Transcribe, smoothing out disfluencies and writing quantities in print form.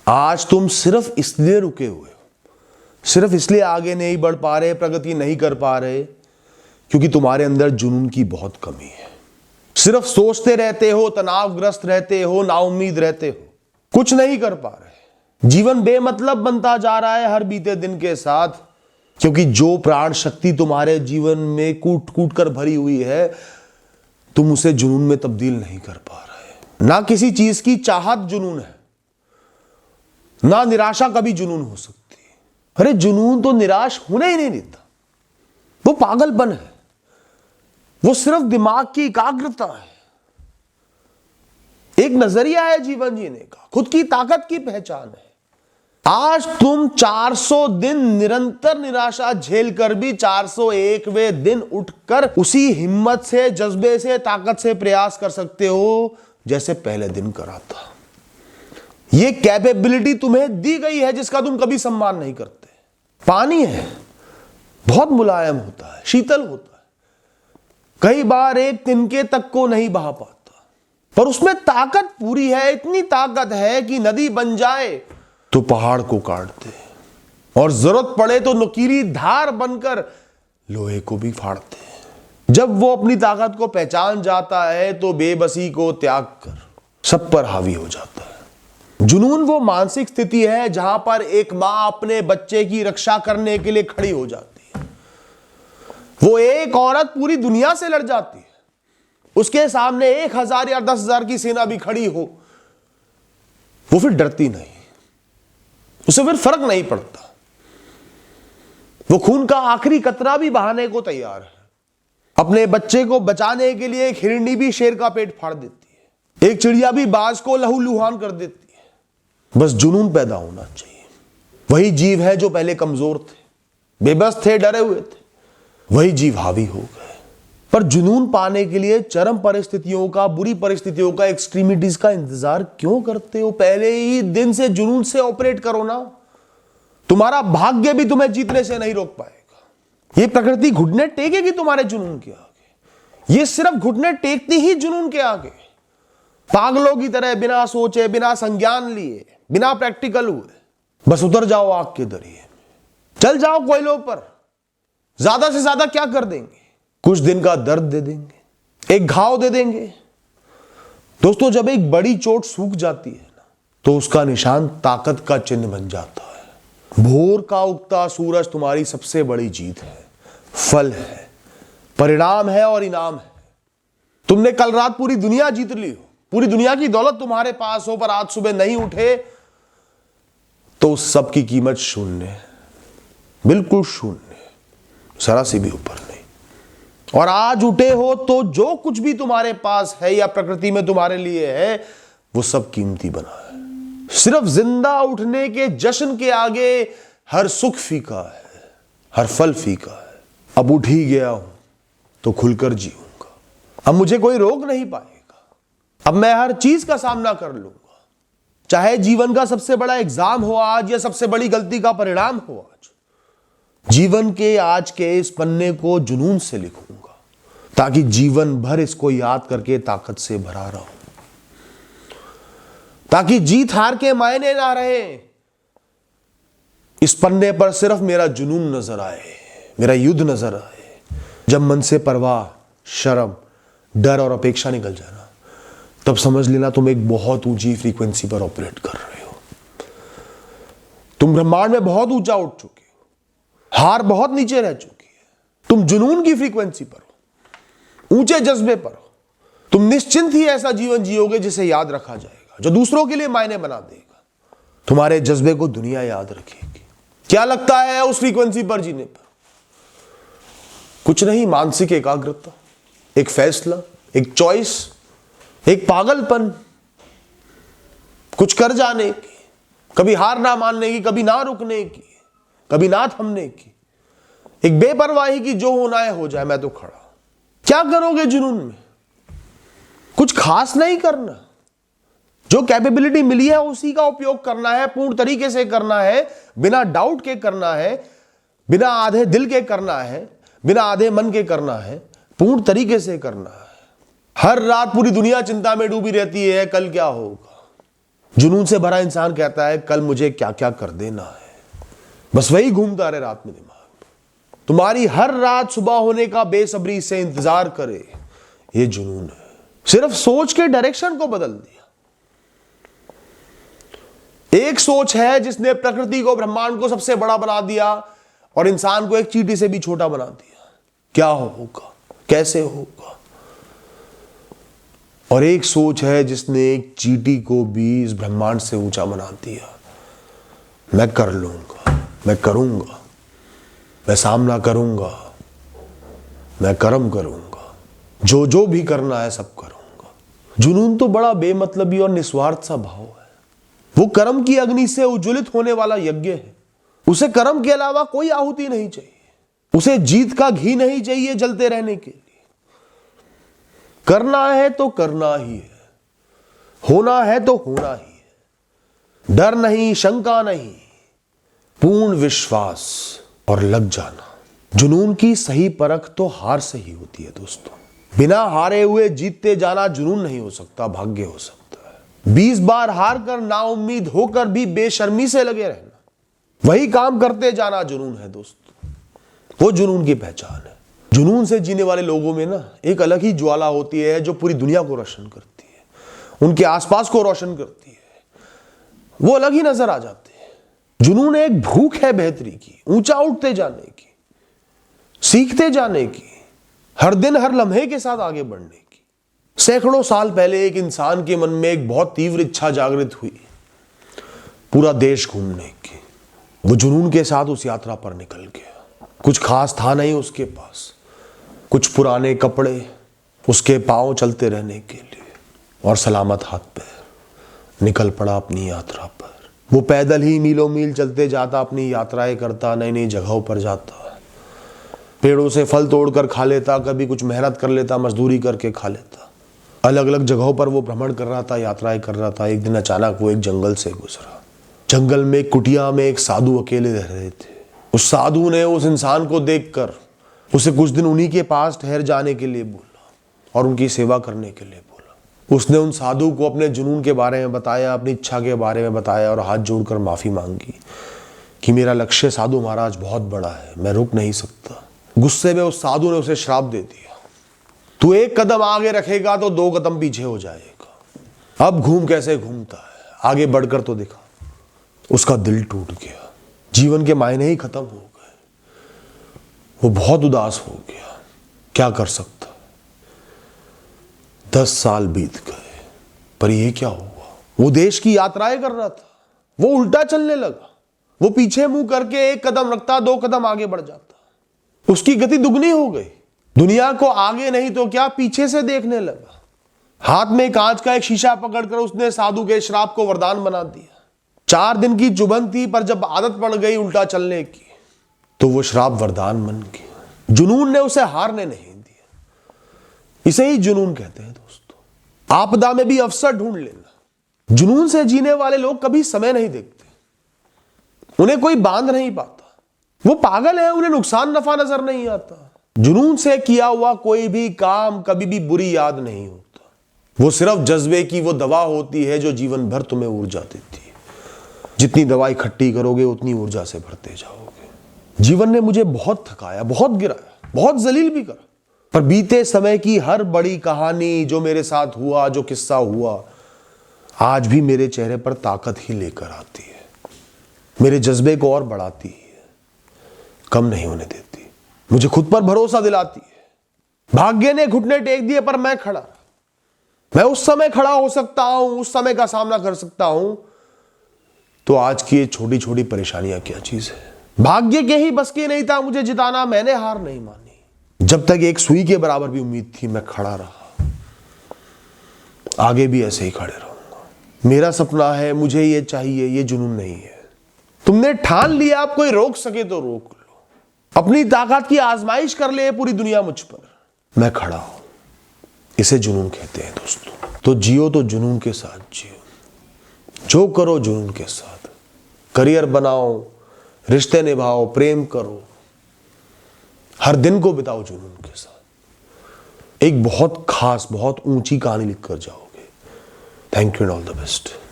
आज तुम सिर्फ इसलिए रुके हुए हो, सिर्फ इसलिए आगे नहीं बढ़ पा रहे, प्रगति नहीं कर पा रहे, क्योंकि तुम्हारे अंदर जुनून की बहुत कमी है। सिर्फ सोचते रहते हो, तनावग्रस्त रहते हो, नाउम्मीद रहते हो, कुछ नहीं कर पा रहे। जीवन बेमतलब बनता जा रहा है हर बीते दिन के साथ, क्योंकि जो प्राण शक्ति तुम्हारे जीवन में कूट कूट कर भरी हुई है, तुम उसे जुनून में तब्दील नहीं कर पा रहे। ना किसी चीज की चाहत जुनून है, ना निराशा कभी जुनून हो सकती है। अरे जुनून तो निराश होने ही नहीं देता, वो पागलपन है, वो सिर्फ दिमाग की एकाग्रता है, एक नजरिया है जीवन जीने का, खुद की ताकत की पहचान है। आज तुम 400 दिन निरंतर निराशा झेल कर भी 401वें दिन उठकर उसी हिम्मत से, जज्बे से, ताकत से प्रयास कर सकते हो जैसे पहले दिन करा था। यह कैपेबिलिटी तुम्हें दी गई है जिसका तुम कभी सम्मान नहीं करते। पानी है, बहुत मुलायम होता है, शीतल होता है, कई बार एक तिनके तक को नहीं बहा पाता, पर उसमें ताकत पूरी है। इतनी ताकत है कि नदी बन जाए तो पहाड़ को काट दे, और जरूरत पड़े तो नुकीली धार बनकर लोहे को भी फाड़ दे। जब वो अपनी ताकत को पहचान जाता है तो बेबसी को त्याग कर सब पर हावी हो जाता है। जुनून वो मानसिक स्थिति है जहां पर एक मां अपने बच्चे की रक्षा करने के लिए खड़ी हो जाती है। वो एक औरत पूरी दुनिया से लड़ जाती है, उसके सामने 1000 या 10,000 की सेना भी खड़ी हो, वो फिर डरती नहीं, उसे फिर फर्क नहीं पड़ता। वो खून का आखिरी कतरा भी बहाने को तैयार है। अपने बच्चे को बचाने के लिए एक हिरनी भी शेर का पेट फाड़ देती है, एक चिड़िया भी बाज को लहूलुहान कर देती है। बस जुनून पैदा होना चाहिए। वही जीव है जो पहले कमजोर थे, बेबस थे, डरे हुए थे, वही जीव हावी हो गए। पर जुनून पाने के लिए चरम परिस्थितियों का, बुरी परिस्थितियों का, एक्सट्रीमिटीज का इंतजार क्यों करते हो? पहले ही दिन से जुनून से ऑपरेट करो ना। तुम्हारा भाग्य भी तुम्हें जीतने से नहीं रोक पाएगा। ये प्रकृति घुटने टेकेगी तुम्हारे जुनून के आगे। ये सिर्फ घुटने टेकती ही जुनून के आगे। पागलों की तरह बिना सोचे, बिना संज्ञान लिए, बिना प्रैक्टिकल हुए बस उतर जाओ आग के दरिए में, चल जाओ कोयलों पर। ज्यादा से ज्यादा क्या कर देंगे? कुछ दिन का दर्द दे देंगे, एक घाव दे देंगे। दोस्तों, जब एक बड़ी चोट सूख जाती है ना, तो उसका निशान ताकत का चिन्ह बन जाता है। भोर का उगता सूरज तुम्हारी सबसे बड़ी जीत है, फल है, परिणाम है और इनाम है। तुमने कल रात पूरी दुनिया जीत ली हो, पूरी दुनिया की दौलत तुम्हारे पास हो, पर आज सुबह नहीं उठे तो उस सब की कीमत शून्य है, बिल्कुल शून्य, जरा सी भी ऊपर नहीं। और आज उठे हो तो जो कुछ भी तुम्हारे पास है या प्रकृति में तुम्हारे लिए है, वो सब कीमती बना है। सिर्फ जिंदा उठने के जश्न के आगे हर सुख फीका है, हर फल फीका है। अब उठ ही गया हूं तो खुलकर जीऊंगा, अब मुझे कोई रोक नहीं पाएगा। अब मैं हर चीज का सामना कर लूंगा, चाहे जीवन का सबसे बड़ा एग्जाम हो आज या सबसे बड़ी गलती का परिणाम हो आज। जीवन के आज के इस पन्ने को जुनून से लिखूंगा, ताकि जीवन भर इसको याद करके ताकत से भरा रहूं, ताकि जीत हार के मायने ना रहे। इस पन्ने पर सिर्फ मेरा जुनून नजर आए, मेरा युद्ध नजर आए। जब मन से परवाह, शर्म, डर और अपेक्षा निकल जाए ना, तब समझ लेना तुम एक बहुत ऊंची फ्रीक्वेंसी पर ऑपरेट कर रहे हो। तुम ब्रह्मांड में बहुत ऊंचा उठ चुके हो, हार बहुत नीचे रह चुकी है। तुम जुनून की फ्रीक्वेंसी पर हो, ऊंचे जज्बे पर हो। तुम निश्चिंत ही ऐसा जीवन जियोगे जिसे याद रखा जाएगा, जो दूसरों के लिए मायने बना देगा। तुम्हारे जज्बे को दुनिया याद रखेगी। क्या लगता है उस फ्रीक्वेंसी पर जीने पर? कुछ नहीं, मानसिक एकाग्रता, एक फैसला, एक चॉइस, एक पागलपन, कुछ कर जाने की, कभी हार ना मानने की, कभी ना रुकने की, कभी ना थमने की, एक बेपरवाही की, जो होना है हो जाए, मैं तो खड़ा। क्या करोगे जुनून में? कुछ खास नहीं करना। जो कैपेबिलिटी मिली है उसी का उपयोग करना है, पूर्ण तरीके से करना है, बिना डाउट के करना है, बिना आधे दिल के करना है, बिना आधे मन के करना है, पूर्ण तरीके से करना है। हर रात पूरी दुनिया चिंता में डूबी रहती है, कल क्या होगा। जुनून से भरा इंसान कहता है कल मुझे क्या क्या कर देना है, बस वही घूमता रहे रात में दिमाग में। तुम्हारी हर रात सुबह होने का बेसब्री से इंतजार करे, ये जुनून है। सिर्फ सोच के डायरेक्शन को बदल दिया। एक सोच है जिसने प्रकृति को, ब्रह्मांड को सबसे बड़ा बना दिया और इंसान को एक चींटी से भी छोटा बना दिया। क्या होगा, कैसे होगा। और एक सोच है जिसने एक चींटी को भी इस ब्रह्मांड से ऊंचा बना दिया। मैं कर लूंगा, मैं करूंगा, मैं सामना करूंगा, मैं कर्म करूंगा, जो जो भी करना है सब करूंगा। जुनून तो बड़ा बेमतलबी और निस्वार्थ सा भाव है। वो कर्म की अग्नि से उज्ज्वलित होने वाला यज्ञ है। उसे कर्म के अलावा कोई आहुति नहीं चाहिए। उसे जीत का घी नहीं चाहिए जलते रहने के लिए। करना है तो करना ही है, होना है तो होना ही है। डर नहीं, शंका नहीं, पूर्ण विश्वास और लग जाना। जुनून की सही परख तो हार से ही होती है दोस्तों। बिना हारे हुए जीतते जाना जुनून नहीं हो सकता, भाग्य हो सकता है। 20 बार हार कर नाउम्मीद होकर भी बेशर्मी से लगे रहना, वही काम करते जाना जुनून है दोस्तों। वो जुनून की पहचान है। जुनून से जीने वाले लोगों में ना एक अलग ही ज्वाला होती है जो पूरी दुनिया को रोशन करती है, उनके आसपास को रोशन करती है। वो अलग ही नजर आ जाते हैं। जुनून एक भूख है बेहतरी की, ऊंचा उठते जाने की, सीखते जाने की, हर दिन हर लम्हे के साथ आगे बढ़ने की। सैकड़ों साल पहले एक इंसान के मन में एक बहुत तीव्र इच्छा जागृत हुई, पूरा देश घूमने की। वो जुनून के साथ उस यात्रा पर निकल गया। कुछ खास था नहीं उसके पास, कुछ पुराने कपड़े, उसके पांव चलते रहने के लिए, और सलामत हाथ पैर निकल पड़ा अपनी यात्रा पर। वो पैदल ही मीलों मील चलते जाता, अपनी यात्राएं करता, नई नई जगहों पर जाता, पेड़ों से फल तोड़कर खा लेता, कभी कुछ मेहनत कर लेता, मजदूरी करके खा लेता। अलग अलग जगहों पर वो भ्रमण कर रहा था, यात्राएं कर रहा था। एक दिन अचानक वो एक जंगल से गुजरा। जंगल में एक कुटिया में एक साधु अकेले रह रहे थे। उस साधु ने उस इंसान को देखकर उसे कुछ दिन उन्हीं के पास ठहर जाने के लिए बोला और उनकी सेवा करने के लिए बोला। उसने उन साधु को अपने जुनून के बारे में बताया, अपनी इच्छा के बारे में बताया और हाथ जोड़कर माफी मांगी कि मेरा लक्ष्य साधु महाराज बहुत बड़ा है, मैं रुक नहीं सकता। गुस्से में उस साधु ने उसे श्राप दे दिया, तू एक कदम आगे रखेगा तो 2 कदम पीछे हो जाएगा। अब घूम कैसे घूमता है, आगे बढ़कर तो दिखा। उसका दिल टूट गया, जीवन के मायने ही खत्म हो गए। वो बहुत उदास हो गया, क्या कर सकता। 10 साल बीत गए, पर ये क्या हुआ। वो देश की यात्राएं कर रहा था, वो उल्टा चलने लगा। वो पीछे मुंह करके 1 कदम रखता, 2 कदम आगे बढ़ जाता। उसकी गति दुगनी हो गई। दुनिया को आगे नहीं तो क्या पीछे से देखने लगा। हाथ में कांच का एक शीशा पकड़कर उसने साधु के श्राप को वरदान बना दिया। 4 दिन की चुभन थी, पर जब आदत पड़ गई उल्टा चलने की तो वो श्राप वरदान बन गया। जुनून ने उसे हारने नहीं दिया। इसे ही जुनून कहते हैं दोस्तों। आपदा में भी अवसर ढूंढ लेना। जुनून से जीने वाले लोग कभी समय नहीं देखते, उन्हें कोई बांध नहीं पाता। वो पागल है, उन्हें नुकसान नफा नजर नहीं आता। जुनून से किया हुआ कोई भी काम कभी भी बुरी याद नहीं होता। वो सिर्फ जज्बे की वो दवा होती है जो जीवन भर तुम्हें ऊर्जा देती है। जितनी दवाई खट्टी करोगे उतनी ऊर्जा से भरते जाओगे। जीवन ने मुझे बहुत थकाया, बहुत गिराया, बहुत जलील भी करा, पर बीते समय की हर बड़ी कहानी जो मेरे साथ हुआ, जो किस्सा हुआ, आज भी मेरे चेहरे पर ताकत ही लेकर आती है। मेरे जज्बे को और बढ़ाती है, कम नहीं होने देती। मुझे खुद पर भरोसा दिलाती है। भाग्य ने घुटने टेक दिए पर मैं खड़ा। मैं उस समय खड़ा हो सकता हूं, उस समय का सामना कर सकता हूं, तो आज की ये छोटी छोटी परेशानियां क्या चीज है। भाग्य के ही बस की नहीं था मुझे जिताना, मैंने हार नहीं मानी। जब तक एक सुई के बराबर भी उम्मीद थी मैं खड़ा रहा, आगे भी ऐसे ही खड़े रहूंगा। मेरा सपना है, मुझे ये चाहिए, ये जुनून नहीं है। तुमने ठान लिया, अब कोई रोक सके तो रोक लो। अपनी ताकत की आजमाइश कर ले पूरी दुनिया मुझ पर, मैं खड़ा हूं। इसे जुनून कहते हैं दोस्तों। तो जियो तो जुनून के साथ जियो, जो करो जुनून के साथ। करियर बनाओ, रिश्ते निभाओ, प्रेम करो, हर दिन को बिताओ जुनून के साथ। एक बहुत खास, बहुत ऊंची कहानी लिखकर जाओगे। Thank you and all the best.